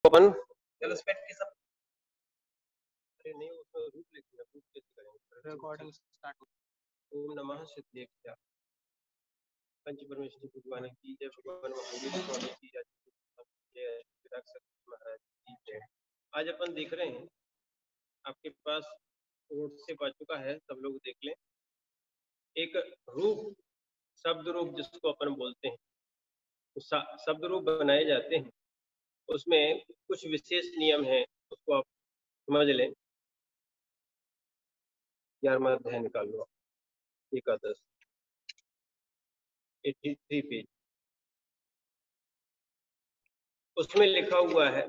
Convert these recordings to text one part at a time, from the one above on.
अपन चलो स्पेट के सब अरे नहीं उसमें रूप लिखना रूप कैसे करेंगे रिकॉर्डिंग स्टार्ट ओम नमः सिद्धेभ्यः पंच परमेश्वर भगवान की जय भगवान महावीर स्वामी की जय विराट सत्य महाराज की जय। आज अपन देख रहे हैं आपके पास व्हाट्सएप आ चुका है, सब लोग देख लें। एक रूप शब्द रूप जिसको अपन बोलते हैं, तो शब्द रूप बनाए जाते हैं, उसमें कुछ विशेष नियम हैं, उसको आप समझ लें। 11वां अध्याय निकाल लो, एकादश 83 पेज। उसमें लिखा हुआ है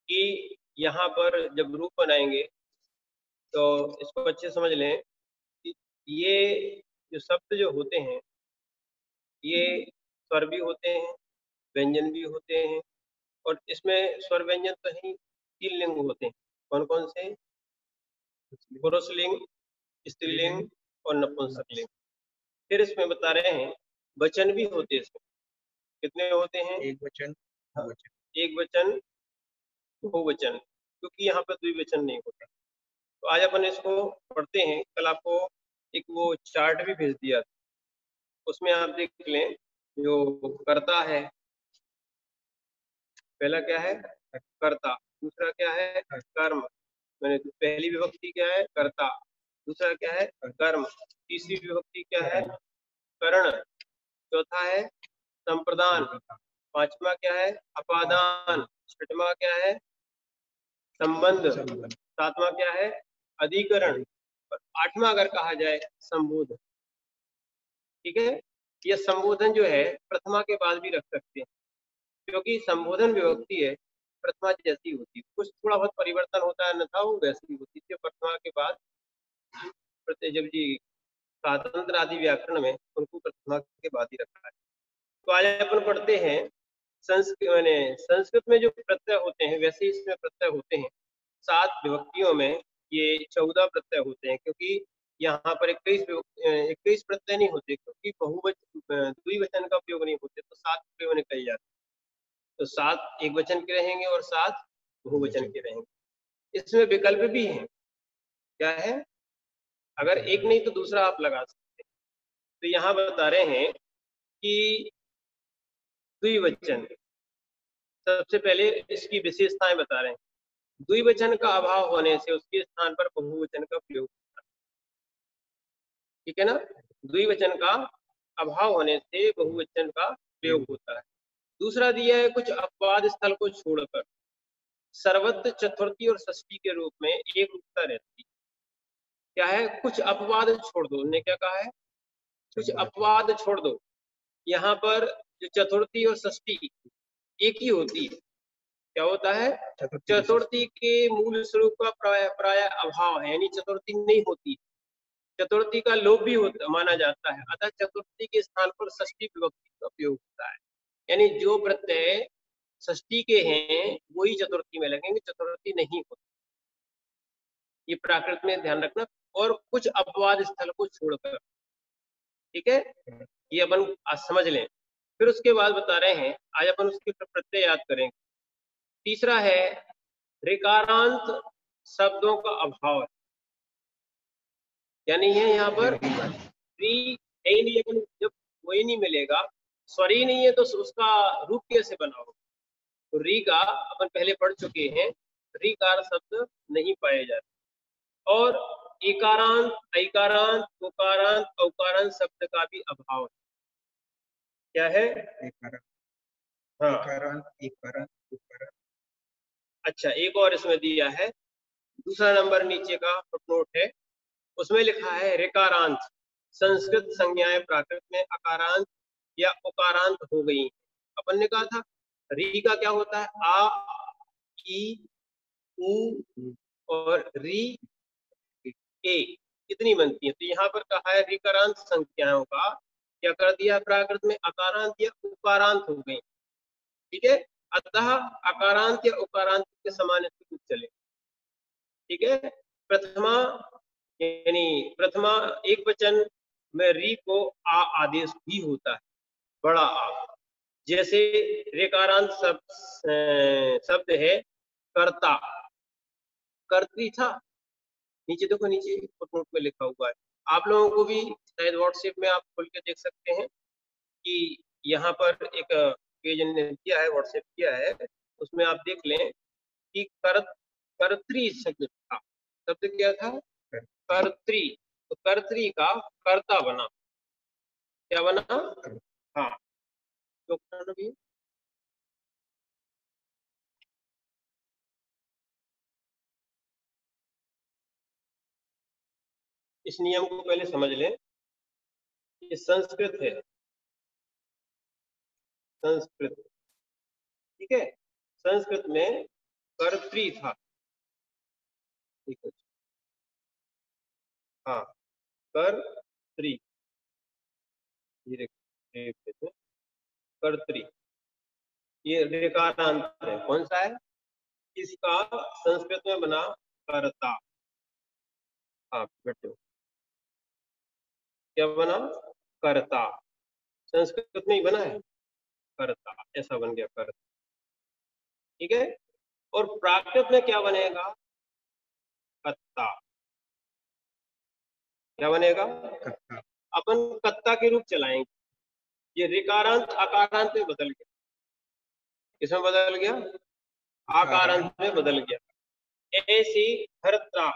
कि यहाँ पर जब रूप बनाएंगे तो इसको अच्छे समझ लें कि ये जो शब्द जो होते हैं ये स्वर भी होते हैं, व्यंजन भी होते हैं, और इसमें स्वर व्यंजन तो ही 3 लिंग होते हैं। कौन कौन से? पुरुष लिंग, स्त्रीलिंग और नपुंसक लिंग। फिर इसमें बता रहे हैं वचन भी होते हैं। इसमें कितने होते हैं? एक वचन, एक वचन, बहुवचन, क्योंकि यहाँ पर द्विवचन नहीं होता। तो आज अपन इसको पढ़ते हैं। कल आपको एक वो चार्ट भी भेज दिया था, उसमें आप देख लें। जो कर्ता है, पहला क्या है? कर्ता। दूसरा क्या है? कर्म। मैंने पहली विभक्ति क्या है? कर्ता। दूसरा क्या है? कर्म। तीसरी विभक्ति क्या है? करण। चौथा है संप्रदान। पांचवा क्या है? अपादान। छठवा क्या है? संबंध। सातवां क्या है? अधिकरण। और आठवां अगर कहा जाए संबोधन। ठीक है, यह संबोधन जो है प्रथमा के बाद भी रख सकते हैं, क्योंकि संबोधन विभक्ति है प्रथमा जैसी होती है। कुछ थोड़ा बहुत परिवर्तन होता है, अन्यथा वो वैसी होती है। प्रथमा के बाद जब जी स्वातंत्र आदि व्याकरण में उनको प्रथमा के बाद ही रखा है। तो आज अपन पढ़ते हैं संस्कृत में जो प्रत्यय होते हैं वैसे इसमें प्रत्यय होते हैं। 7 विभक्तियों में ये 14 प्रत्यय होते हैं, क्योंकि यहाँ पर 21 प्रत्यय नहीं होते, क्योंकि द्विवचन का उपयोग नहीं होते, तो 7 प्रयोग निकल जाते। तो 7 एक वचन के रहेंगे और 7 बहुवचन के रहेंगे। इसमें विकल्प भी है। क्या है? अगर एक नहीं तो दूसरा आप लगा सकते हैं। तो यहाँ बता रहे हैं कि द्विवचन, सबसे पहले इसकी विशेषताएं बता रहे हैं। द्विवचन का अभाव होने से उसके स्थान पर बहुवचन का प्रयोग होता है। ठीक है ना? द्विवचन का अभाव होने से बहुवचन का प्रयोग होता है। दूसरा दिया है कुछ अपवाद स्थल को छोड़कर सर्वत्र चतुर्थी और षष्ठी के रूप में एक रूपता रहती है। क्या है? कुछ अपवाद छोड़ दो। उन्होंने क्या कहा है? कुछ अपवाद छोड़ दो। यहाँ पर जो चतुर्थी और षष्ठी एक ही होती है। क्या होता है? चतुर्थी के मूल स्वरूप का प्राय अभाव है, यानी चतुर्थी नहीं होती। चतुर्थी का लोप भी होता माना जाता है, अतः चतुर्थी के स्थान पर षष्ठी विभक्ति का उपयोग होता है। यानी जो प्रत्यय षष्ठी के हैं वही चतुर्थी में लगेंगे, चतुर्थी नहीं होती। ये प्राकृत में ध्यान रखना, और कुछ अपवाद स्थल को छोड़कर। ठीक है, ये अपन आज समझ लें। फिर उसके बाद बता रहे हैं, आज अपन उसके प्रत्यय याद करेंगे। तीसरा है ऋकारांत शब्दों का अभाव है। यानी है यहाँ पर री है ही नहीं, अपन जब वही नहीं मिलेगा, स्वर ही नहीं है, तो उसका रूप कैसे बनाओ? तो री का अपन पहले पढ़ चुके हैं, रीकार शब्द नहीं पाए जाते। और एकारांत, ऐकारांत, उकारांत, औकारांत शब्द का भी अभाव है। क्या है? हाँ, अच्छा, एक और इसमें दिया है, दूसरा नंबर नीचे का फुटनोट है, उसमें लिखा है ऋकारांत संस्कृत संज्ञाएं प्राकृत में अकारांत या उकारांत हो गई। अपन ने कहा था री का क्या होता है? आ, ई, उ और री, ए, कितनी बनती है? तो यहाँ पर कहा है ऋकारांत संज्ञाओं का क्या कर दिया? प्राकृत में अकारांत या उकारांत हो गई। ठीक है, अतः अकारांत या उकारांत के समान रूप चले। ठीक है, प्रथमा यानी प्रथमा एक वचन में री को आ आदेश भी होता है, बड़ा आ। जैसे ऋकारांत शब्द है कर्ता, कर्त्री था, नीचे देखो, नीचे फुटनोट में लिखा हुआ है। आप लोगों को भी शायद व्हाट्सएप में आप खोल के देख सकते हैं कि यहाँ पर एक पेज ने दिया है, व्हाट्सएप किया है, उसमें आप देख लें कि कर्त्री शब्द था, शब्द क्या था, कर्त्री। तो कर्त्री का कर्ता बना, क्या बना, हाँ। तो भी इस नियम को पहले समझ लें। ये संस्कृत है, संस्कृत, ठीक है। संस्कृत में कर्त्री था, ठीक है, हाँ, कर्त्री, ये देखो, कर्त्री, ये ऋकारांत है, कौन सा है, इसका संस्कृत में बना कर्ता। हाँ बैठो, क्या बना, कर्ता, संस्कृत में ही बना है, कर्ता, ऐसा बन गया कर्ता, ठीक है। और प्राकृत में क्या बनेगा, कत्ता, क्या बनेगा, अपन कत्ता के रूप चलाएंगे। ये ऋकारांत अकारांत में बदल गया, किसमें बदल गया, आकारांत में बदल गया। ऐसी हरत्रा,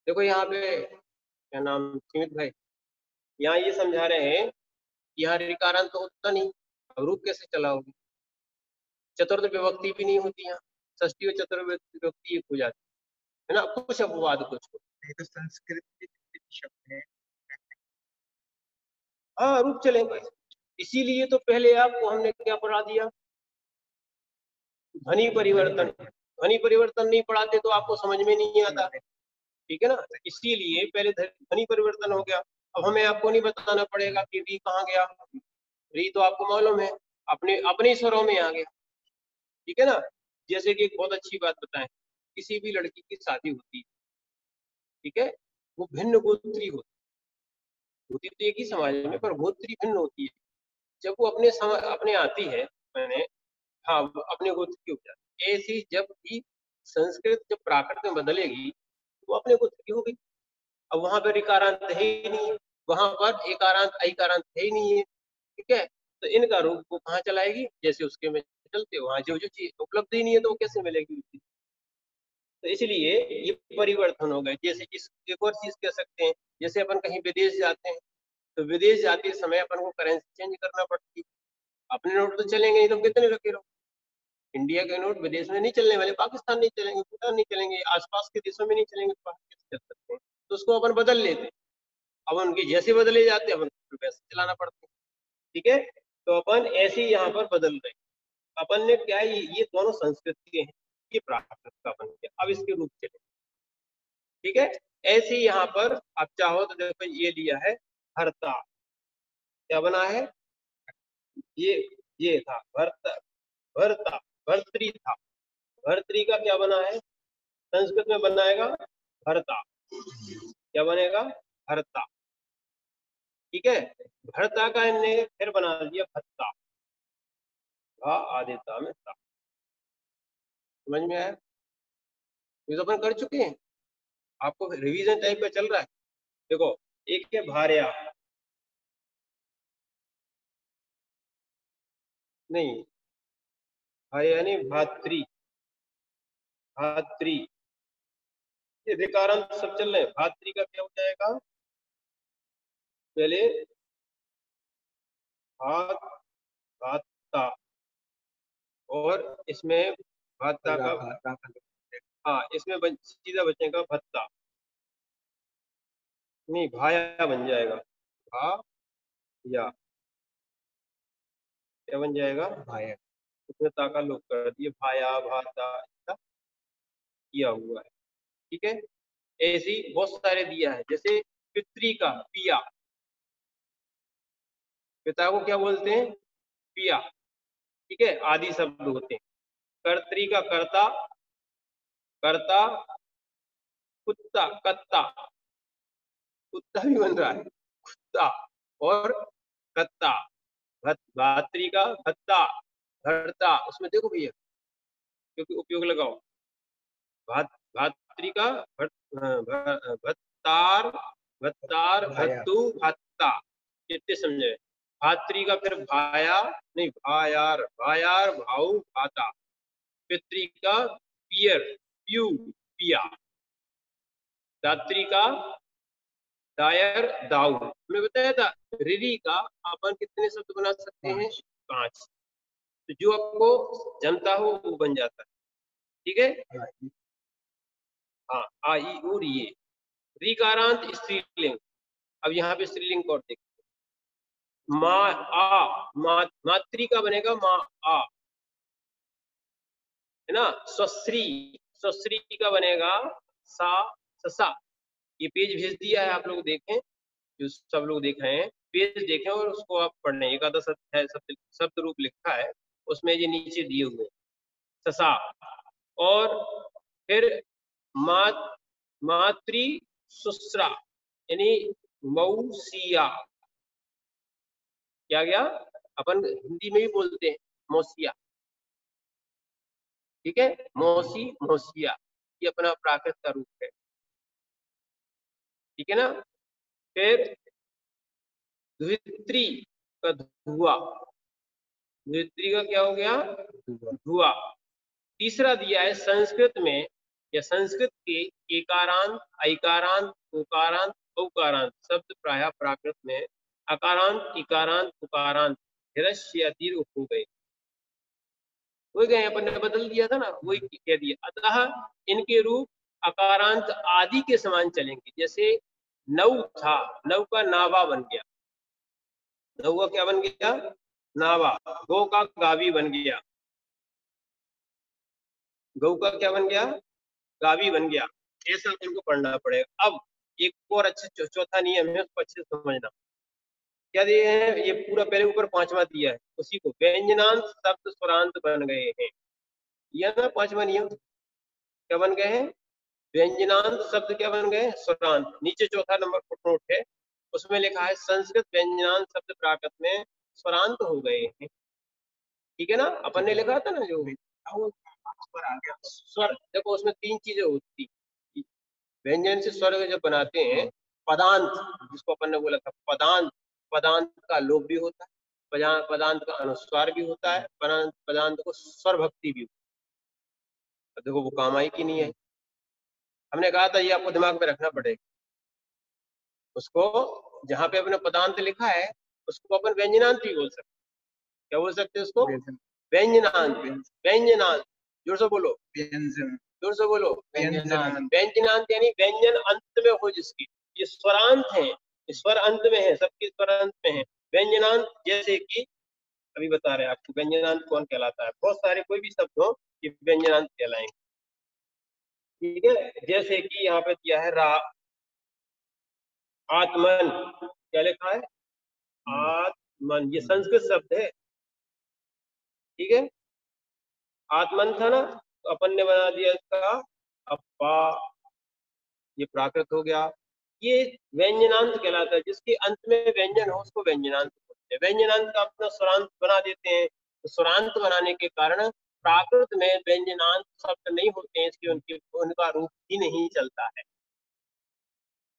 देखो यहाँ पे क्या नाम, सुमित भाई, यहाँ ये समझा रहे हैं कि यहाँ ऋकारांत तो होता नहीं, अब रूप कैसे चलाओगे, चतुर्थ विभक्ति भी नहीं होती यहाँ, षष्ठी और चतुर्थ विभक्ति एक हो जाती है ना, कुछ अपवाद कुछ हो। ये तो संस्कृत के शब्द है। हाँ रूप चलेगा, इसीलिए तो पहले आपको हमने क्या पढ़ा दिया, ध्वनि परिवर्तन। ध्वनि परिवर्तन नहीं पढ़ाते तो आपको समझ में नहीं आता, ठीक है ना, इसीलिए पहले ध्वनि परिवर्तन हो गया। अब हमें आपको नहीं बताना पड़ेगा कि री कहाँ गया, री तो आपको मालूम है, अपने अपने स्वरों में आ गया, ठीक है ना। जैसे कि एक बहुत अच्छी बात बताएं, किसी भी लड़की की शादी होती है, ठीक है, वो भिन्न गोत्री होती तो एक ही समाज में, पर गोत्री भिन्न होती है। जब वो अपने आती है, मैंने, हाँ वो अपने गोत्र की हो जाती है। ऐसी जब भी संस्कृत जब प्राकृत में बदलेगी, वो अपने गोत्र की होगी। अब वहां पर इकारांत है ही नहीं है, वहां पर एकारांत ऐकारांत है ही नहीं है, ठीक है। तो इनका रूप वो कहाँ चलाएगी, जैसे उसके में चलते, वहां जो जो चीज उपलब्ध ही नहीं है तो वो कैसे मिलेगी। तो इसलिए ये परिवर्तन हो गए। जैसे इस एक और चीज कह सकते हैं, जैसे अपन कहीं विदेश जाते हैं, तो विदेश जाते समय अपन को करेंसी चेंज करना पड़ती है। अपने नोट तो चलेंगे नहीं, तो कितने रखे रहो, इंडिया के नोट विदेश में नहीं चलने वाले, पाकिस्तान नहीं चलेंगे, भूटान नहीं चलेंगे, आसपास के देशों में नहीं चलेंगे, तो बाहर कैसे चल सकते हैं। तो उसको अपन बदल लेते हैं, अब उनके जैसे बदले जाते हैं, अपन को वैसे चलाना पड़ता है, ठीक है। तो अपन ऐसे ही यहाँ पर बदल रहे हैं। अपन ने क्या है, ये दोनों संस्कृति हैं, ये प्राकृत का बन गया, अब इसके रूप चले, ठीक है। ऐसे ही यहाँ पर आप चाहो तो देखो, ये लिया है हरता, क्या बना है, ये ये था भरता, भरता, भर्तरी था, भर्तरी का क्या बना है, संस्कृत में बनाएगा भरता, क्या बनेगा, भरता, ठीक है। भरता का इनने फिर बना दिया भत्ता, भा आदेता में ता, समझ में आया, ये तो अपन कर चुके हैं, आपको रिवीजन टाइप का चल रहा है। देखो, एक है भार्या, नहीं भार्या यानी भात्री, भात्री, ये ऋकारांत सब चल रहे हैं, भात्री का क्या हो जाएगा, पहले भात, भाता, और इसमें भाता का, हाँ इसमें सीधा बचेगा भत्ता, नहीं भाया बन जाएगा, भा या, क्या बन जाएगा, भाया, इसमें ताका लोग कर दिए, भाया भाता ऐसा किया हुआ है, ठीक है। ऐसे ही बहुत सारे दिया है, जैसे पितरी का पिया, पिता को क्या बोलते हैं, पिया, ठीक है, आदि शब्द होते हैं। कर्त्री का कर्ता, कर्ता, कुत्ता, कत्ता, कुत्ता भी बन रहा है, कुत्ता और कत्ता, भातृ का भत्ता, भरता, उसमें देखो भैया क्योंकि उपयोग लगाओ। भातृ का भत्तार, भत्तार, भत्तु, भत्ता, कितने समझे। भातृ का फिर भाया, नहीं भायार, भायार, भाऊ, भाता। पितृ का पियर, प्यू, पिया। दात्री का दायर, दाऊ। मैं बताया था रिरी का अपन कितने शब्द बना सकते हैं, 5। तो जो आपको जमता हो वो बन जाता है, ठीक है। हाँ, आ ई और ये ऋकारांत स्त्रीलिंग। अब यहाँ पे स्त्रीलिंग को देखो, माँ आ, मातृ का बनेगा माँ आ, है ना। स्वश्री, स्वश्री का बनेगा सा, ससा। ये पेज भेज दिया है, आप लोग देखें, जो सब लोग देख रहे हैं पेज देखें और उसको आप पढ़ लें। एकादश है शब्द रूप लिखा है उसमें, ये नीचे दिए हुए ससा। और फिर मातृ सुश्रा यानी मौसिया। क्या गया, अपन हिंदी में भी बोलते हैं मौसिया, ठीक है। मौसी, मौसिया, ये अपना प्राकृत का रूप है, ठीक है ना। फिर द्वित्री का धुआ, द्वित्री का क्या हो गया, धुआ। तीसरा दिया है संस्कृत में या संस्कृत के एकारांत, ऐकारांत, उकारांत, औकारांत शब्द प्रायः प्राकृत में अकारांत, इकारांत, उकारांत ह्रस्व या दीर्घ हो गए, हो गए, अपन ने बदल दिया था ना, वही कह दिया। अतः इनके रूप अकारांत आदि के समान चलेंगे। जैसे नौ था, नौ का नावा बन गया, नौ का क्या बन गया, नावा। गौ का गावी बन गया, गौ का क्या बन गया, गावी बन गया। ऐसा उनको पढ़ना पड़ेगा। अब एक और अच्छा चौथा नियम है, उसको अच्छे से समझना। क्या दिए हैं, ये पूरा पहले ऊपर 5वां दिया है, उसी को व्यंजनांत शब्द स्वरांत बन गए हैं, यह ना 5वां नियम। क्या बन गए हैं, व्यंजनांत शब्द क्या बन गए, स्वरांत। नीचे चौथा नंबर फुटनोट है, उसमें लिखा है संस्कृत व्यंजनांत शब्द प्राकृत में स्वरांत हो गए हैं, ठीक है ना। अपन ने लिखा था ना जो स्वर, देखो उसमें 3 चीजें होती, व्यंजन से स्वर जब बनाते हैं, पदांत जिसको अपन ने बोला था पदांत, पदांत का लोप भी होता है, पदांत का अनुस्वार भी होता है, पदांत को स्वर भक्ति भी होती है। देखो वो काम आई कि नहीं है, हमने कहा था ये आपको दिमाग में रखना पड़ेगा। उसको जहाँ पे अपने पदांत लिखा है उसको अपन व्यंजनांत भी बोल सकते, क्या बोल सकते हैं उसको, व्यंजनांत, व्यंजनांत। जोर से बोलो, व्यंजन, जोर से बोलो, व्यंजनांत। व्यंजनांत यानी व्यंजन अंत में हो जिसकी, ये स्वरांत है, स्वर अंत में है, सबके स्वर अंत में है व्यंजनांत। जैसे कि अभी बता रहे हैं आपको व्यंजनांत कौन कहलाता है, बहुत सारे कोई भी शब्द हो ये व्यंजनांत कहलाएंगे, ठीक है। जैसे कि यहाँ पे दिया है आत्मन, क्या लिखा है, आत्मन, ये संस्कृत शब्द है, ठीक है। आत्मन था ना, तो अपन ने बना दिया इसका अप्पा, ये प्राकृत हो गया। ये व्यंजनांत कहलाता है, जिसके अंत में व्यंजन हो उसको व्यंजनांत बोलते हैं। व्यंजनांत का अपना स्वरांत बना देते हैं, तो स्वरांत बनाने के कारण प्राकृत में व्यंजनांत शब्द नहीं होते हैं, इसलिए उनका रूप ही नहीं चलता है।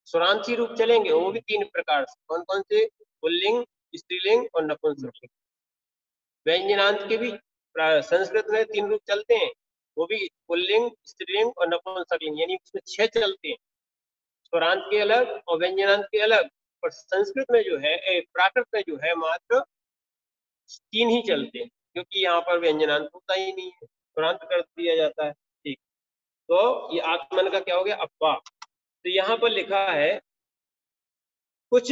स्वरांती रूप चलेंगे वो भी 3 प्रकार से, कौन कौन से, पुल्लिंग, स्त्रीलिंग और नपुंसकलिंग। व्यंजनांत के भी संस्कृत में 3 रूप चलते हैं, वो भी पुल्लिंग, स्त्रीलिंग और नपुंसकलिंग, यानी उसमें 6 चलते हैं, स्वरांत के अलग और व्यंजनांत के अलग। और संस्कृत में जो है, प्राकृत में जो है मात्र 3 ही चलते हैं, क्योंकि यहाँ पर व्यंजनांत होता ही नहीं है, स्वरांत कर दिया जाता है, ठीक। तो ये आत्मन का क्या हो गया, अप्पा। तो यहाँ पर लिखा है कुछ,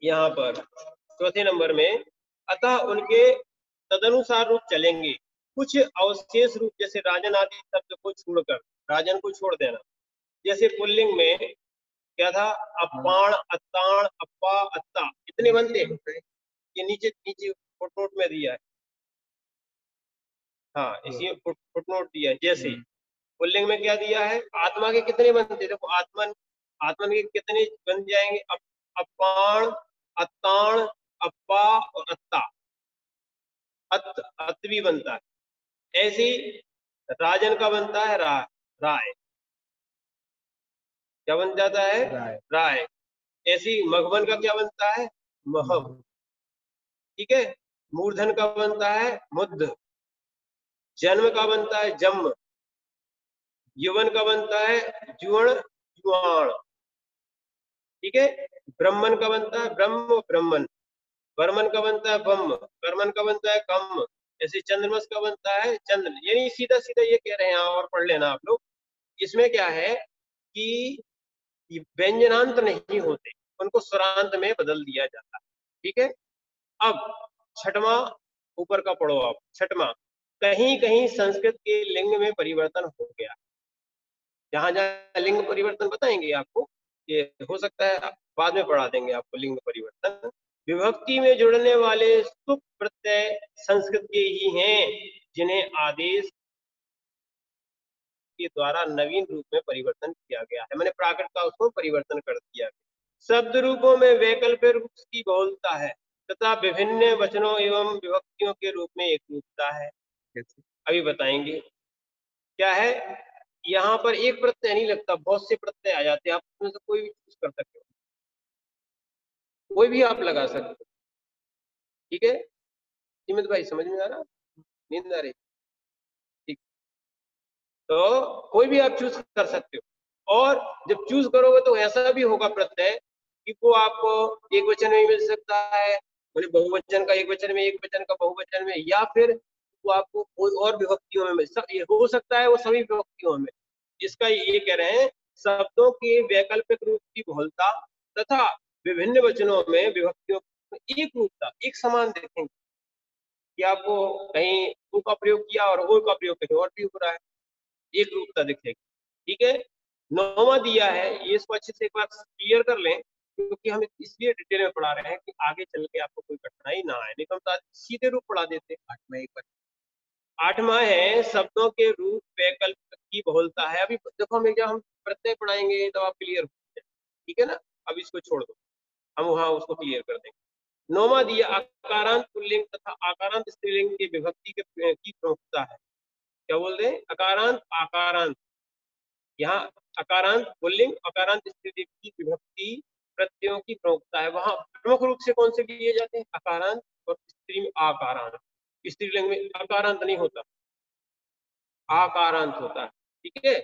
यहाँ पर चौथे नंबर में, अतः उनके तदनुसार रूप चलेंगे, कुछ अवशेष रूप जैसे राजन आदि शब्द को छोड़कर, राजन को छोड़ देना। जैसे पुल्लिंग में क्या था, अपाण, अताण, अप्पा, अत्ता, कितने बनते हैं, ये नीचे नीचे फुटनोट में दिया है, हाँ इसी फुटनोट दिया है। जैसे पुल्लिंग में क्या दिया है, आत्मा के कितने बनते हैं, देखो आत्मन, आत्मन के कितने बन जाएंगे, अपाण, अताण, अप्पा और अत्ता, अत, अत भी बनता है। ऐसे ही राजन का बनता है राय, क्या बन जाता है? राय। ऐसे ही मघवन का क्या बनता है? महव। ठीक है। मूर्धन का बनता है मुद्ध, जन्म का बनता है जन्म, युवन का बनता है जुवण जुआण। ठीक है। ब्रह्मन का बनता है ब्रह्म ब्रह्मन, वर्मन का बनता है बम, कर्मन का बनता है कम, ऐसे चंद्रमस का बनता है चंद्र। यानी सीधा सीधा ये कह रहे हैं, और पढ़ लेना आप लोग। इसमें क्या है कि व्यंजनांत नहीं होते, उनको स्वरांत में बदल दिया जाता है। ठीक है। अब छठवां ऊपर का पढ़ो आप। छठवां, कहीं कहीं संस्कृत के लिंग में परिवर्तन हो गया। जहां जहां लिंग परिवर्तन बताएंगे आपको, ये हो सकता है बाद में पढ़ा देंगे आपको लिंग परिवर्तन। विभक्ति में जुड़ने वाले सुप प्रत्यय संस्कृत के ही हैं, जिन्हें आदेश के द्वारा नवीन रूप में परिवर्तन किया गया है। मैंने प्राकृत का उसको परिवर्तन कर दिया। शब्द रूपों में वैकल्पिक रूप की बहुलता है तथा विभिन्न वचनों एवं विभक्तियों के रूप में एक रूपता है। अभी बताएंगे क्या है। यहाँ पर एक प्रत्यय नहीं लगता, बहुत से प्रत्यय आ जाते हैं, आप उसमें से कोई भी चूज कर सकते हो, कोई भी आप लगा सकते हो। ठीक है। सीमित भाई समझ में आ रहा? नींद आ रही? ठीक। तो कोई भी आप चूज कर सकते हो, और जब चूज करोगे तो ऐसा भी होगा प्रत्यय कि वो आपको एक वचन में मिल सकता है, मतलब बहुवचन का एक वचन में, एक वचन का बहुवचन में, या फिर वो आपको कोई और विभक्तियों में ये हो सकता है, वो सभी विभक्तियों में। इसका ये कह रहे हैं, शब्दों के वैकल्पिक रूप की बहुलता तथा विभिन्न वचनों में विभक्तियों में एक रूपता, एक समान देखेंगे कि आपको कहीं ऊ का प्रयोग किया और ओ का प्रयोग कहीं और भी हो रहा है, एक रूपता दिखेगी। ठीक है। नौवां दिया है, ये इसको अच्छे से एक बार क्लियर कर लें, क्योंकि हम इसलिए डिटेल में पढ़ा रहे हैं कि आगे चल के आपको कोई कठिनाई ना आए, नहीं तो हम सीधे रूप पढ़ा देते। आठवां है शब्दों के रूप वैकल्प की बहुलता है। अभी देखो हम प्रत्यय पढ़ाएंगे तो आप क्लियर हो जाए। ठीक है ना। अब इसको छोड़ दो, हम वहां उसको क्लियर कर देंगे। नौवां दिया आकारांत पुल्लिंग तथा आकारांत स्त्रीलिंग की विभक्ति की प्रमुखता है। क्या बोल रहे हैं? अकारांत आकारांत, यहाँ अकारांत पुल्लिंग, अकारांत स्त्रीलिंग की विभक्ति प्रत्ययों की प्रमुखता है। वहां प्रमुख रूप से कौन से लिए जाते हैं? अकारांत, और स्त्री में आकारांत। स्त्रीलिंग में अकारांत नहीं होता, आकारांत होता है। ठीक है।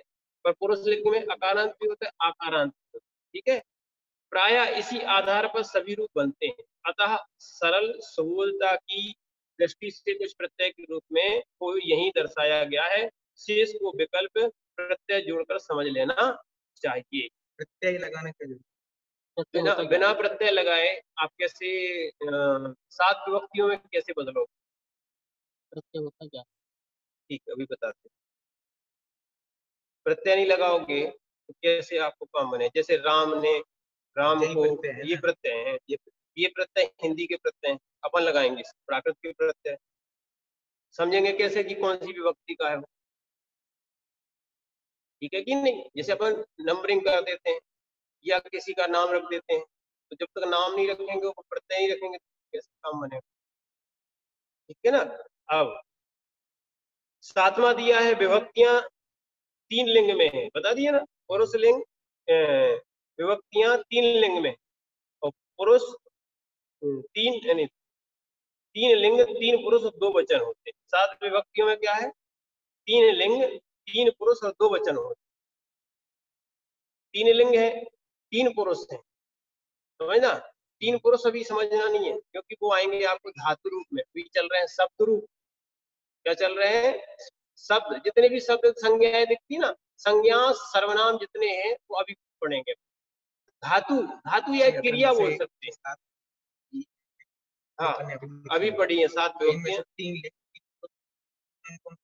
पर पुरुष लिंग में अकारांत भी होता है, आकारांत भी होता है। ठीक है। प्राय इसी आधार पर सभी रूप बनते हैं। अतः सरल सुगोलता की दृष्टि से कुछ प्रत्यय के रूप में को यही दर्शाया गया है, शेष को विकल्प प्रत्यय जोड़कर समझ लेना चाहिए। प्रत्यय लगाने के लिए बिना प्रत्यय लगाए आप कैसे 7 विभक्तियों में कैसे बदलोगे? प्रत्यय होता क्या? ठीक है, अभी बताते हैं। प्रत्यय नहीं लगाओगे तो कैसे आपको काम बने? जैसे राम ने, राम को, ये प्रत्यय है, ये प्रत्यय हिंदी के प्रत्यय हैं, अपन लगाएंगे प्राकृत के प्रत्यय। समझेंगे कैसे कि कौन सी विभक्ति का है वो? ठीक है कि नहीं। जैसे अपन नंबरिंग कर देते हैं या किसी का नाम रख देते हैं, तो जब तक नाम नहीं रखेंगे, वो प्रत्यय नहीं रखेंगे, तो कैसे काम बनेगा? ठीक है ना। अब 7वां दिया है, विभक्तियां 3 लिंग में है, बता दिया ना। पुरुष लिंग, विभक्तियां 3 लिंग में, और पुरुष 3, यानी 3 लिंग 3 पुरुष और 2 वचन होते हैं। 7 विभक्तियों में क्या है? 3 लिंग 3 पुरुष और 2 वचन होते हैं। 3 लिंग है, 3 पुरुष है, समझना। 3 पुरुष अभी समझना नहीं है, क्योंकि वो आएंगे आपको धातु रूप में। अभी चल रहे हैं शब्द रूप। क्या चल रहे हैं? शब्द, जितने भी शब्द संज्ञाएं दिखती ना, संज्ञा सर्वनाम जितने हैं वो अभी पढ़ेंगे। धातु, धातु या क्रिया बोल सकते हैं। हाँ, अभी पढ़ी है 7 विभक्तियां।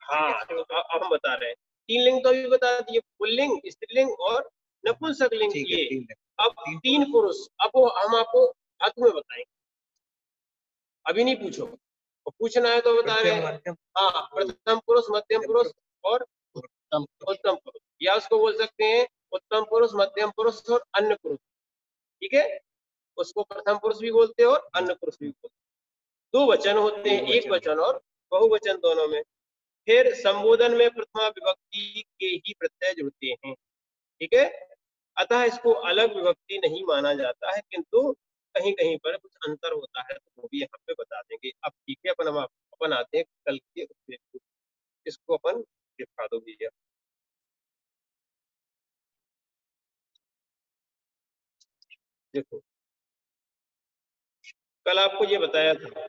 हाँ, तो अब हम बता रहे हैं 3 लिंग तो अभी बता दिए, पुल्लिंग, स्त्रीलिंग और नपुंसक लिंग। ये अब 3 पुरुष, अब वो हम आपको धातु में बताएंगे, अभी नहीं पूछो, और पूछना है तो बता रहे हैं। हाँ, प्रथम पुरुष, मध्यम पुरुष और उत्तम पुरुष, या उसको बोल सकते हैं उत्तम पुरुष, मध्यम पुरुष और अन्य पुरुष। ठीक है। उसको प्रथम पुरुष भी बोलते हैं और अन्य पुरुष भी बोलते हैं। 2 वचन होते हैं, एक वचन और बहुवचन दोनों में। फिर संबोधन में प्रथमा विभक्ति के ही प्रत्यय जुड़ते हैं, ठीक है। अतः इसको अलग विभक्ति नहीं माना जाता है, किंतु कहीं कहीं पर कुछ अंतर होता है, तो वो भी यहाँ पे बता देंगे। अब ठीक है, अपन आते हैं कल के उसमें, इसको अपन दिखा दो भैया। देखो कल आपको ये बताया था,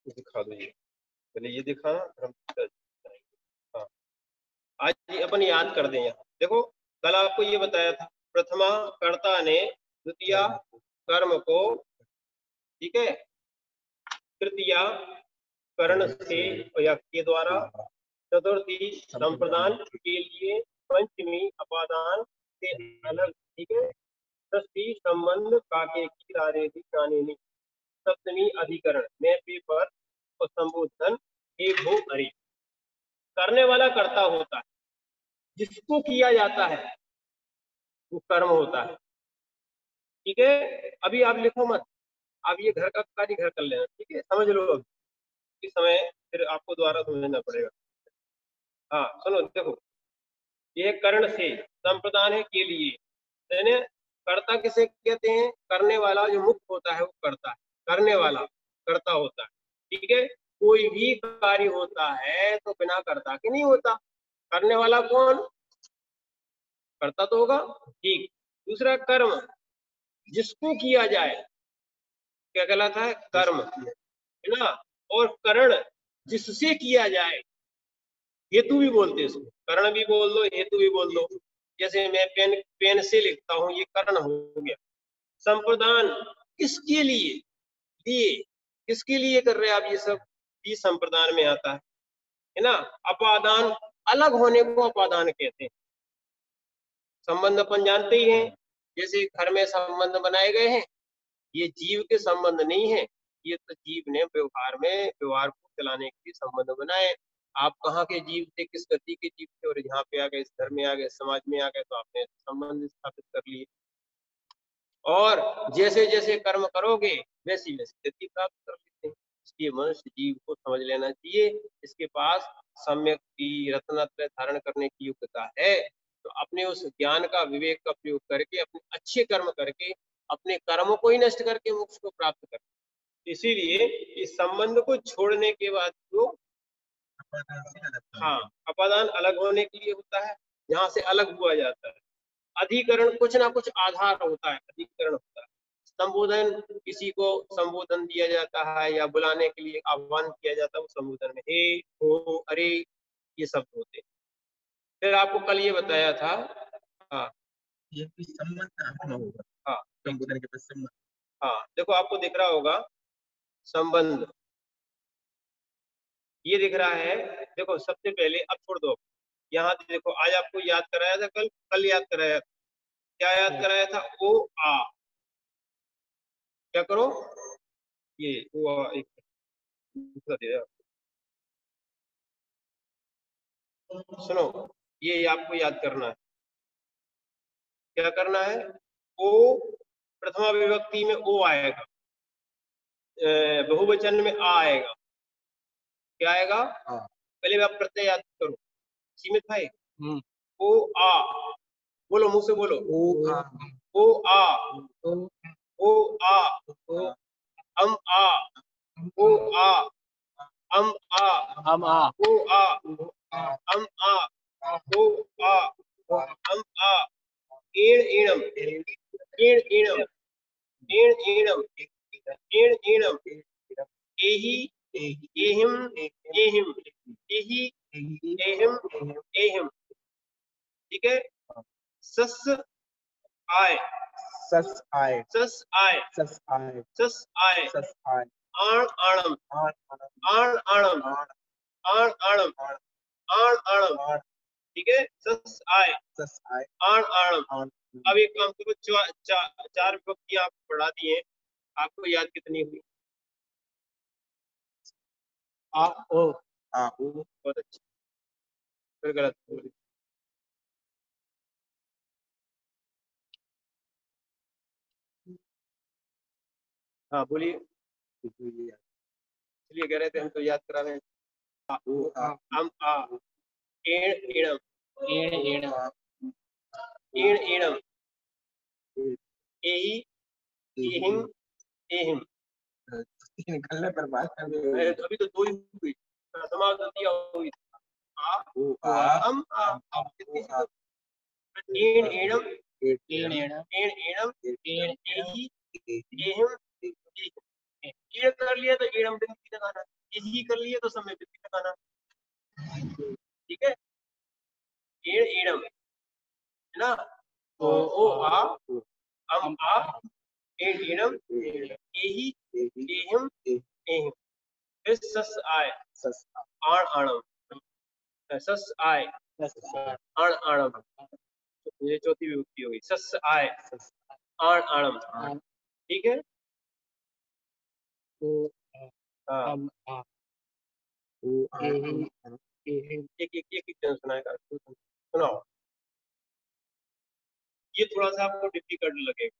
दिखा दो ये, पहले ये दिखाना हम। हाँ, आज ये अपन याद कर दें। यहाँ देखो कल आपको ये बताया था, प्रथमा कर्ता ने द्वितीया कर्म को, ठीक है, तृतीया कर्ण से या के द्वारा, चतुर्थी संप्रदान के लिए, पंचमी अपादान से अलग, ठीक है, षष्ठी संबंध काके की रारे थी जाने नहीं, सप्तमी अधिकरण में पेपर और संबोधन एक हो अरे। करने वाला कर्ता होता है, जिसको किया जाता है वो कर्म होता है, ठीक है। अभी आप लिखो मत, आप ये घर का कार्य घर कर लेना, ठीक है, समझ लो। अब इस समय फिर आपको दोबारा समझना पड़ेगा। हाँ सुनो, देखो ये कर्ण से संप्रदान है के लिए, यानी कर्ता किसे कहते हैं, करने वाला जो मुक्त होता है वो करता है, करने वाला कर्ता होता है, ठीक है। कोई भी कार्य होता है तो बिना कर्ता के नहीं होता, करने वाला कौन, कर्ता तो होगा, ठीक। दूसरा कर्म, जिसको किया जाए क्या कहलाता है, कर्म, है ना। और करण, जिससे किया जाए, हेतु भी बोलते हैं इसको, करण भी बोल दो, हेतु भी बोल दो। जैसे मैं पेन से लिखता हूँ, ये करण हो गया। संप्रदान, किसके लिए, लिए, किसके लिए कर रहे हैं आप ये सब, ये संप्रदान में आता है ना। अपादान, अलग होने को अपादान कहते हैं। संबंध अपन जानते ही हैं, जैसे घर में संबंध बनाए गए हैं, ये जीव के संबंध नहीं है, ये तो जीव ने व्यवहार को चलाने के लिए संबंध बनाए। आप कहाँ के जीव थे, किस गति के जीव थे, और यहाँ पे आ गए, इस घर में आ गए, समाज में आ गए, तो आपने संबंध स्थापित कर लिए। और जैसे जैसे कर्म करोगे वैसी वैसी गति प्राप्त कर लेते हैं। इसलिए मनुष्य जीव को समझ लेना चाहिए, इसके पास सम्यक की रत्नत्रय धारण करने की योग्यता है, तो अपने उस ज्ञान का, विवेक का प्रयोग करके, अपने अच्छे कर्म करके, अपने कर्मों को ही नष्ट करके मोक्ष को प्राप्त कर। इसीलिए इस संबंध को छोड़ने के बाद जो, हाँ, अपादान अलग होने के लिए होता है, यहाँ से अलग हुआ जाता है। अधिकरण, कुछ ना कुछ आधार होता है, अधिकरण होता है। संबोधन, किसी को संबोधन दिया जाता है या बुलाने के लिए आह्वान किया जाता है, वो संबोधन में हे, हो, अरे, ये शब्द होते हैं। फिर आपको कल ये बताया था, हाँ ये भी संबंध होगा, हाँ संबोधन के पास संबंध। हाँ, देखो आपको दिख रहा होगा संबंध, ये दिख रहा है। देखो सबसे पहले, अब छोड़ दो, यहाँ देखो आज आपको याद कराया था, कल याद कराया था, क्या याद कराया था, ओ आ, क्या करो, ये ओ आ, एक दूसरा दे रहा, सुनो, ये आपको याद करना है, क्या करना है, ओ प्रथमा विभक्ति में ओ आएगा, बहुवचन में आ आएगा, क्या आएगा, पहले आप प्रत्यय याद करो, सीमित भाई। ओ आ, बोलो, मुंह से बोलो, ओ आ, ओ आ, ओ आ, अम आ, ओ आ, अम आ, हम आ, ओ आ, अम आ, ओ आ, अम आ, ईण ईणम, ईण ईणम, ईण ईणम, ईण ईणम, एहि एहिम, एहिम, एहि एहिम, एहिम, ठीक है। सस आय, सस आए, सस आय, सस आए, सस आय, सस आए, आण आणम, आण आण आणम, आण आणम, आण आणम, आण, ठीक है। सस आय, सस आए, आण आणम। आण। अब एक काम करो, चार विभक्तियां आपको पढ़ा दी हैं, आपको याद कितनी हुई, आ ओ आऊ बहुत अच्छी, फिर गलत बोली। हाँ बोलिए, इसलिए कह रहे थे हम तो याद करा रहे हैं। आऊ आ हम आ एण एणम एण एण एण एणम एही एहिम एहिम। निकलने पर बात कर अभी तो दो ही हुई, समाज दिया हुई आ ऊ आ हम आ कितनी सी तो एण एणम एण एण एण एणम एण एही एहिम एहिम। एण कर लिया तो एणम बिंदी लगाना, एही कर लिया तो समय बिंदी लगाना, ठीक है। एण एणम है ना, तो ओ आ हम आ एण एणम एही एहिम एहिम। फिर सस आय सस आण आणम, सस आय आण आणम, ये चौथी विभक्ति होगी। सस आय आण आणम, ठीक है। ओ हाँ हम आ ऊ आ एही एही एक एक एक एक जन सुनाएगा, सुनाओ। ये थोड़ा सा आपको डिफिकल्ट लगेगा,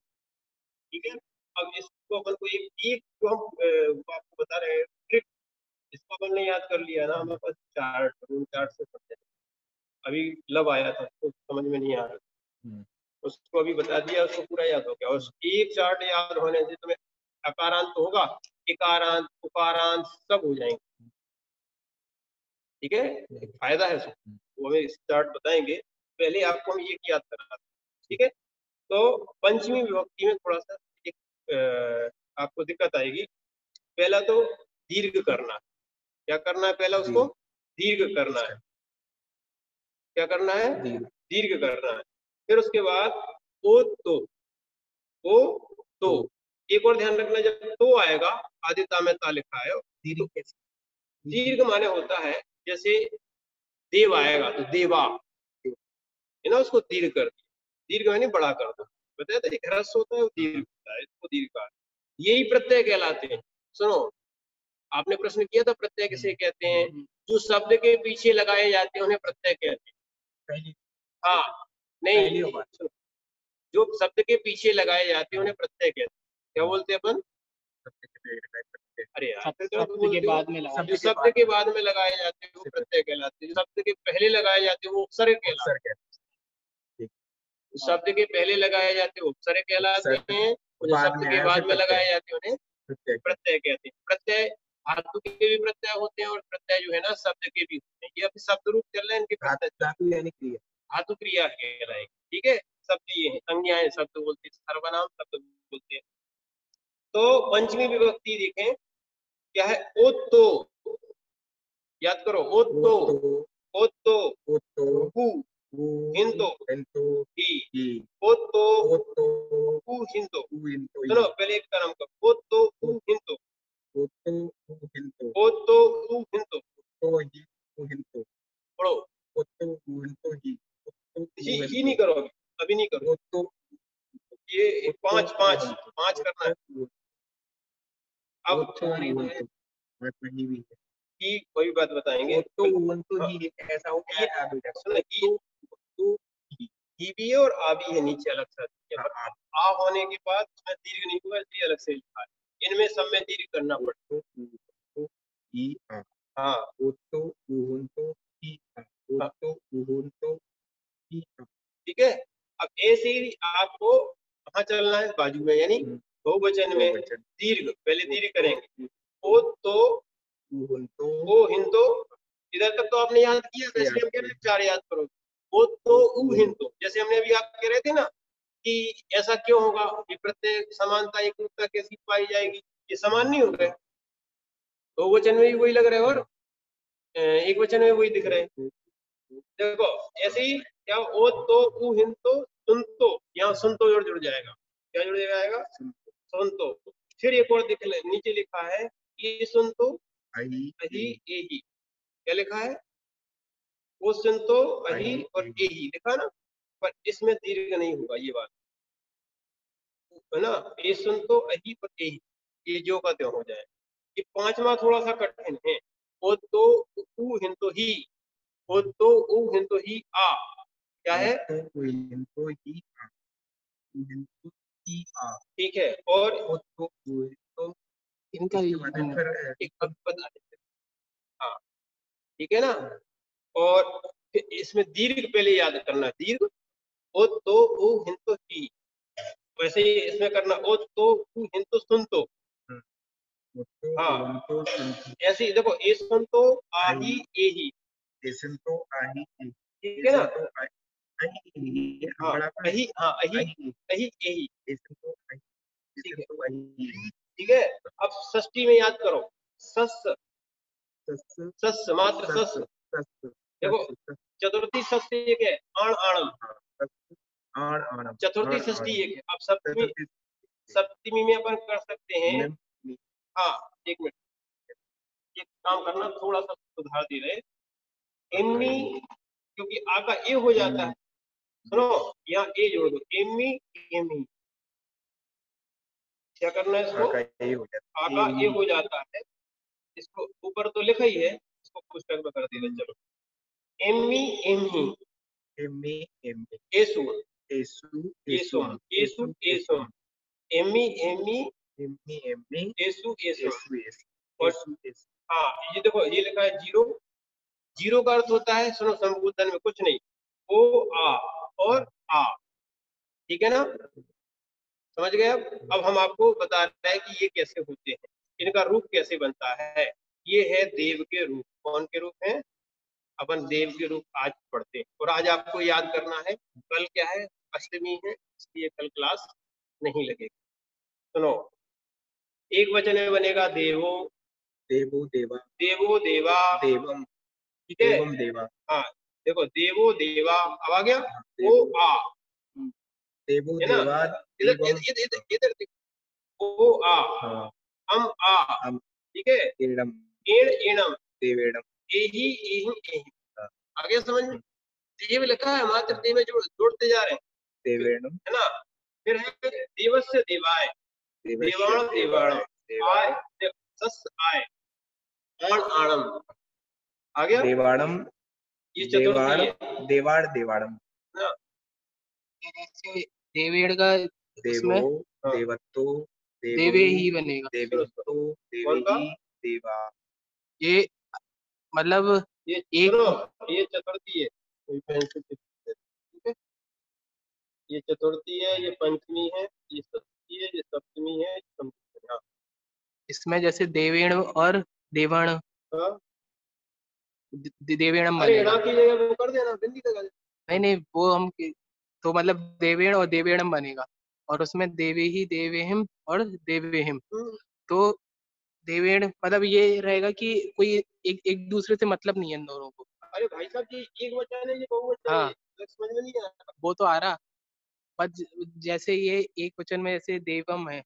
ठीक है। अब इसको अपन को एक जो हम वो आपको बता रहे हैं ट्रिक, इसको अपन ने याद कर लिया ना, हमारे पास चार्ट चार्ट से समझे। अभी लब आया था तो समझ में नहीं आ रहा, उसको अभी बता दिया, उसको पूरा याद हो गया। और एक चार्ट याद होने से तुम्हें अकारांत तो होगा, इकारांत उकारांत सब हो जाएंगे, ठीक है। एक फायदा है उसको, वो हमें इस चार्ट बताएंगे, पहले आपको हम ये याद करना, ठीक है। तो पंचमी विभक्ति में थोड़ा सा एक आपको दिक्कत आएगी। पहला तो दीर्घ करना, क्या करना है पहला, उसको दीर्घ करना है। क्या करना है, दीर्घ करना है। फिर उसके बाद ओ तो एक और ध्यान रखना, जब तो आएगा आदिता में ता लिखा है, दीर्घ माने होता है जैसे देव आएगा तो देवा है ना, उसको दीर्घ कर दिया, दीर्घ माने बड़ा कर दो। बताया था एक ह्रस्व होता है वो दीर्घ होता है, इसको दीर्घ का यही प्रत्यय कहलाते हैं। सुनो, आपने प्रश्न किया था प्रत्यय किसे कहते हैं, जो शब्द के पीछे लगाए जाते हैं उन्हें प्रत्यय कहते हैं। हाँ नहीं, सुनो, जो शब्द के पीछे लगाए जाते हैं उन्हें प्रत्यय कहते हैं। क्या बोलते हैं अपन, अरे यार फिर क्या शब्द बोलते के हो? बाद में लगा जो शब्द के बाद में लगाए जाते हैं वो प्रत्यय कहलाते हैं, जो शब्द के पहले लगाए जाते हैं वो उपसर्ग कहलाते हैं। शब्द के पहले लगाए जाते हैं वो उपसर्ग कहलाते हैं, और जो शब्द के बाद में लगाए जाते हैं उन्हें प्रत्यय कहते हैं। प्रत्यय धातु के भी प्रत्यय होते हैं और प्रत्यय जो है ना शब्द के भी होते हैं। ये अभी शब्द रूप चल रहे हैं, इनके प्रत्यय धातु यानी क्रिया, धातु क्रिया कहलाएगी, ठीक है। शब्द ये है, संज्ञाएं शब्द बोलते हैं, सर्वनाम शब्द बोलते हैं। तो पंचमी विभक्ति देखें क्या है, ओ तो, याद करो, ओ तो हु हिंदो ही, ओ तो हु हिंदो। सुनो पहले एक का नाम करो, ओ तो हु हिंदो, ओ तो हु हिंदो, पढ़ो। ही नहीं करो अभी नहीं करो, ये पांच पांच पांच करना है। अब की कोई बात बताएंगे, ऐसा हो ही भी है और आ भी है, नीचे अलग से आ होने के बाद उसमें दीर्घ नहीं हुआ इसलिए अलग से लिखा है। इनमें सब में दीर्घ करना पड़ता है। हाँ ठीक है। अब ऐसे ही आपको कहाँ चलना है, बाजू में, यानी बहुवचन में दीर्घ, पहले दीर्घ करेंगे। ओ तो ओ हिंदो, इधर तक तो आपने याद किया, वैसे हम कह रहे हैं चार याद करो। ओ तो उ हिंदो, जैसे हमने अभी आप कह रहे थे ना कि ऐसा क्यों होगा, ये प्रत्यय समानता एकरूपता कैसी पाई जाएगी, ये समान नहीं हो गए, बहुवचन में भी वही लग रहे हैं और एक वचन में वही दिख रहे हैं। देखो ऐसे ही क्या, ओ तो उ हिंदो सुन तो, यहाँ सुन तो जुड़ जाएगा, क्या जुड़ जाएगा, सुन तो। फिर एक और नीचे लिखा है ये सुन तो अही एही, क्या लिखा है, वो सुन तो अही और एही लिखा ना, पर इसमें दीर्घ नहीं होगा, ये बात है ना। ये सुन तो अही और एही, ये जो का त्यों हो जाए। ये पांचवा थोड़ा सा कठिन है, ओ तो उ हिंतो ही, ओ तो उ हिंतो ही आ, क्या है? तो हिंतो ही आ, हिंतो ही आ, ठीक है। और ओ तो इनका इसके बाद में फिर एक अब बता देते हैं। हाँ ठीक है ना। और फिर इसमें दीर्घ पहले याद करना, दीर्घ ओ तो उ हिंतो ही, वैसे ही इसमें करना ओ तो उ हिंतो सुनतो। ओ तो हाँ हिंतो सुनतो, ऐसे ही देखो, ए सुनतो आही एही, एसंतो आही, ठीक है ना। एसंतो आही, हाँ बड़ा का अही, हाँ अही आही, अही एही, एसंतो आही, ठीक है। एसंतो आही, ठीक है। अब षष्ठी में याद करो, सस, सस, सस मात्र सस। सस, देखो चतुर्थी षष्ठी एक है, आण आणम, आण आणम, चतुर्थी षष्ठी एक है। अब सप्तमी, सप्तमी में अपन कर सकते हैं। हाँ एक मिनट, एक काम करना, थोड़ा सा सुधार दे रहे, एम्मी, क्योंकि आ का ए हो जाता है, सुनो यहाँ ए जोड़ दो, एम्मी एमी, क्या करना है इसको, आ का ए हो जाता आ का ए हो जाता है, इसको ऊपर तो लिखा ही है, इसको पुस्तक में कर दे रहे। चलो Emmay Amy, Emmay Emmay, एसु एसु एसुम, एसुम, एसु एसुम, Amy Amy, Emmay Emmay, एसु एसुम। एसु एसु, और एसु एसु, हाँ ये देखो, ये लिखा है जीरो, जीरो का अर्थ होता है, सुनो संबोधन में कुछ नहीं, ओ आ और आ, ठीक है ना, समझ गए। अब हम आपको बता रहे हैं कि ये कैसे होते हैं, इनका रूप कैसे बनता है। ये है देव के रूप। कौन के रूप हैं? अपन देव के रूप आज पढ़ते हैं। और आज आपको याद करना है, कल क्या है, अष्टमी है, इसलिए कल क्लास नहीं लगेगी। सुनो, एक वचन में बनेगा देवो, देवो देवा, देवो देवा, देवम, ठीक है। देवम देवा, हाँ देखो, देवो देवा, अब आ गया ओ देवो, आ, देवो है ना। देवा, इधर देवम, इधर इधर इधर देखो, ओ आ, हाँ, अम आ, हम, ठीक है, एडम, एण एणम, देवेडम, एही एही एही, हाँ, आगे समझ में। देव लिखा है, मात्र देव में जोड़ते जा रहे हैं, देवेडम, है ना। फिर है देवस्य देवाय, देवाण देवाणम, आय सस आय, आण आणम, आ गया। देवाड़म, ये चतुर्थी देवाड़, है देवाड़ देवाड़म, ना। जैसे देवेड़ का देवो, इसमें हाँ देवत्तो, देवो, देवे ही बनेगा। देवेत्तो, कौन का? देवेही, देवा, ये मतलब ये एक सुनो, ये चतुर्थी है, कोई पेंसिल से ठीक है। ये चतुर्थी है, ये पंचमी है, ये षष्ठी है, ये सप्तमी है, ये सप्तमी है। इसमें जैसे देवेण और देवण, हाँ। देवेणम अरे बनेगा। यहाँ की जगह वो कर देना, बिंदी लगा दे। नहीं नहीं, वो हम तो मतलब देवेण और देवेणम बनेगा, और उसमें देवे ही देवेहिम और देवेहिम। तो देवेण मतलब ये रहेगा कि कोई एक एक दूसरे से मतलब नहीं है इन दोनों को। अरे भाई साहब, ये एक वचन है, ये बहुवचन है, हाँ समझ में नहीं आ रहा। वो तो आ रहा, पर जैसे ये एक वचन में जैसे देवम है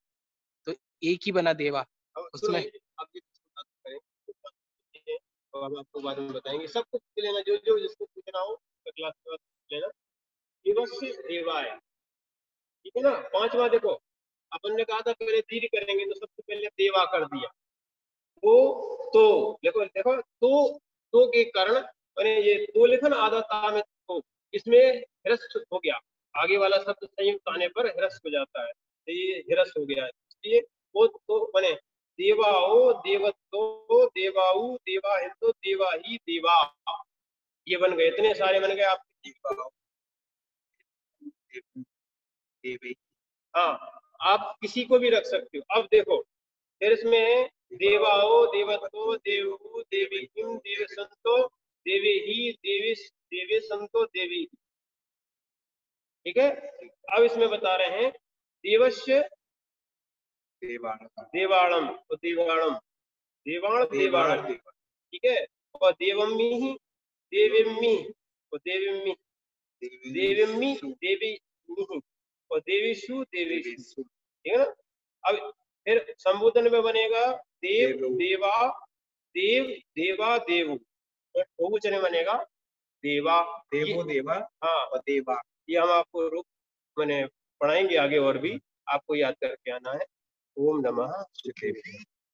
तो एक ही बना देवा अब सुनो, उसमें। अब ये बात करें तो हम आपको बाद में बताएंगे, सब कुछ लेना, जो जो जिसको पूछना हो तो क्लास के बाद पूछ लेना। दिवस देवाय, ठीक है ना। पांचवा देखो, अपन ने कहा था पहले दीर्घ करेंगे, तो सबसे पहले देवा कर दिया। वो तो देखो देखो, तो के कारण मैंने ये तो लिखा ना, आधा ता में तो, इसमें ह्रस्व हो गया, आगे वाला शब्द संयुक्त आने पर ह्रस्व हो जाता है, तो ये ह्रस्व हो गया है, इसलिए वो तो बने देवाओ, देवत्तो, देवाऊ, देवाहितो, देवाही, देवा, ये बन गए, इतने सारे बन गए आपके। देवे, हाँ, आप किसी को भी रख सकते हो। अब देखो, फिर इसमें देवाओ, देवत्तो, देवू, देवीहिम, देवसंतो, देवेही, देविस, देवे संतो, देवी, ठीक है। अब इसमें बता रहे हैं देवस्य देवाण, देवाणम, तो देवाणम, देवाण देवाण, देवाणम, ठीक है। और देवम्मी, देविम्मी, और देविम्मी, देविम्मी, देवी, और देवीषु, देवीषु, ठीक है ना। अब फिर संबोधन में बनेगा देव, देवा, देव, देवा, देवु, और बहुवचन में बनेगा देवा, देवो देवा, हाँ और देवा। ये हम आपको रूप मैंने पढ़ाएंगे आगे, और भी आपको याद करके आना है। ओम नमः शिवाय।